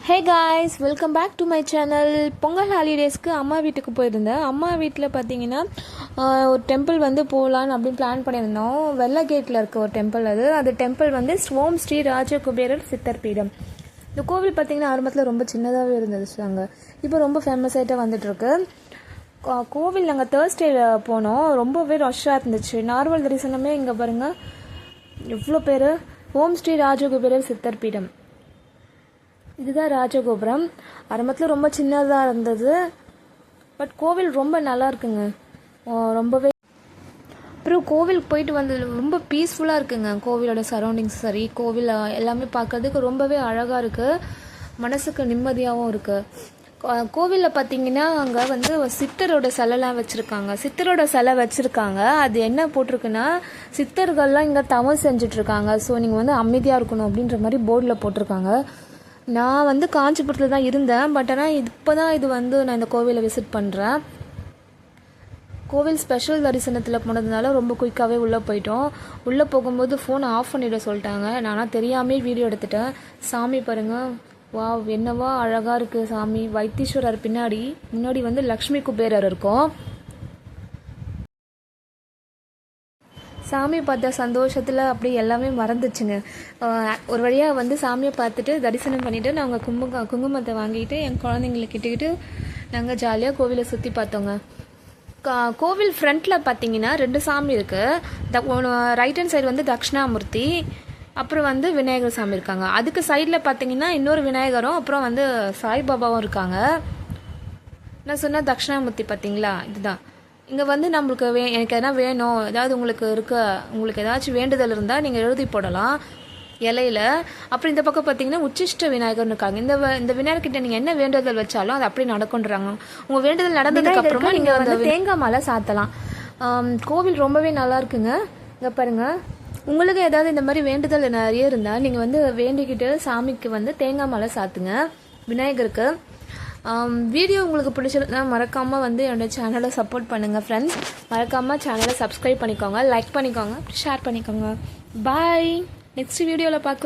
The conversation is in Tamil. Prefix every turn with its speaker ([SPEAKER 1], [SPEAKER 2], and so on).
[SPEAKER 1] Hey guys, welcome back to my channel. Pongal ஹாலிடேஸ்க்கு அம்மா வீட்டுக்கு போயிருந்தேன். அம்மா வீட்டில் பார்த்தீங்கன்னா ஒரு டெம்பிள் வந்து போகலான்னு அப்படின்னு பிளான் பண்ணியிருந்தோம். வெள்ளை கேட்டில் இருக்க ஒரு டெம்பிள் அது டெம்பிள் வந்து ஓம் ஸ்ரீ ராஜகுபேரர் சித்தர் பீடம். இந்த கோவில் பார்த்தீங்கன்னா ஆரம்பத்தில் ரொம்ப சின்னதாகவே இருந்தது அங்கே. இப்போ ரொம்ப ஃபேமஸ் ஆகிட்டே வந்துட்டுருக்கு. கோவில் நாங்கள் தேர்ஸ்டே போனோம். ரொம்பவே ரஷ்ஷாக இருந்துச்சு. நார்மல் தரிசனமே இங்கே பாருங்கள் எவ்வளோ பேர். ஓம் ஸ்ரீ ராஜகுபேரர் சித்தர் பீடம், இதுதான் ராஜகோபுரம். ஆரம்பத்தில் ரொம்ப சின்னதாக இருந்தது, பட் கோவில் ரொம்ப நல்லா இருக்குங்க. ரொம்பவே அப்புறம் கோவிலுக்கு போயிட்டு வந்தது ரொம்ப பீஸ்ஃபுல்லாக இருக்குங்க. கோவிலோட சரௌண்டிங்ஸ் சரி, கோவில் எல்லாமே பார்க்கறதுக்கு ரொம்பவே அழகாக இருக்குது, மனசுக்கு நிம்மதியாகவும் இருக்குது. கோவிலில் பார்த்தீங்கன்னா அங்கே வந்து சித்தரோட சிலைலாம் வச்சுருக்காங்க. சித்தரோட சிலை வச்சுருக்காங்க. அது என்ன போட்டிருக்குன்னா, சித்தர்கள்லாம் இங்கே தவம் செஞ்சிட்ருக்காங்க, ஸோ நீங்கள் வந்து அமைதியாக இருக்கணும் அப்படின்ற மாதிரி போர்டில் போட்டிருக்காங்க. நான் வந்து காஞ்சிபுரத்தில் தான் இருந்தேன், பட் ஆனால் இப்போ தான் நான் இந்த கோவிலை விசிட் பண்ணுறேன். கோவில் ஸ்பெஷல் தரிசனத்தில் போனதுனால ரொம்ப குயிக்காகவே உள்ளே போயிட்டோம். உள்ளே போகும்போது ஃபோனை ஆஃப் பண்ணிட சொல்லிட்டாங்க. நானாக தெரியாமே வீடியோ எடுத்துட்டேன். சாமி பாருங்கள், வா என்னவா அழகாக இருக்குது சாமி. வைத்தீஸ்வரர் முன்னாடி வந்து லக்ஷ்மி குபேரர் இருக்கும். சாமியை பார்த்த சந்தோஷத்தில் அப்படியே எல்லாமே மறந்துச்சுங்க. ஒரு வழியாக வந்து சாமியை பார்த்துட்டு தரிசனம் பண்ணிவிட்டு நாங்கள் குங்குமத்தை வாங்கிட்டு என் குழந்தைங்களை கிட்டக்கிட்டு நாங்கள் ஜாலியாக கோவிலை சுற்றி பார்த்தோங்க. கோவில் ஃப்ரண்ட்டில் பார்த்தீங்கன்னா 2 சாமி இருக்குது. ரைட் ஹேண்ட் சைடு வந்து தட்சிணாமூர்த்தி, அப்புறம் வந்து விநாயகர் சாமி இருக்காங்க. அதுக்கு சைடில் பார்த்தீங்கன்னா இன்னொரு விநாயகரும் அப்புறம் வந்து சாய்பாபாவும் இருக்காங்க. நான் சொன்ன தட்சிணாமூர்த்தி பார்த்தீங்களா, இதுதான். இங்கே வந்து நம்மளுக்கு எனக்கு எதனா வேணும், ஏதாவது உங்களுக்கு ஏதாச்சும் வேண்டுதல் இருந்தால் நீங்கள் எழுதி போடலாம் இலையில. அப்புறம் இந்த பக்கம் பார்த்தீங்கன்னா உச்சிஷ்ட விநாயகர்னு இருக்காங்க. இந்த விநாயகர்கிட்ட நீங்கள் என்ன வேண்டுதல் வச்சாலும் அது அப்படி நடக்குன்றாங்க. உங்கள் வேண்டுதல் நடந்ததுக்கு அப்புறமா நீங்கள் வந்து தேங்காய் மாலை சாத்தலாம். கோவில் ரொம்பவே நல்லா இருக்குங்க. இங்கே பாருங்கள், உங்களுக்கு ஏதாவது இந்த மாதிரி வேண்டுதல் நிறைய இருந்தால் நீங்கள் வந்து வேண்டிக்கிட்டு சாமிக்கு வந்து தேங்காய் மாலை சாத்துங்க விநாயகருக்கு. வீடியோ உங்களுக்கு பிடிச்சிருந்தா மறக்காமல் வந்து என்னோட சேனலை சப்போர்ட் பண்ணுங்கள் ஃப்ரெண்ட்ஸ். மறக்காமல் சேனலை சப்ஸ்கிரைப் பண்ணிக்கோங்க, லைக் பண்ணிக்கோங்க, ஷேர் பண்ணிக்கோங்க. பாய். நெக்ஸ்ட் வீடியோவில் பார்க்க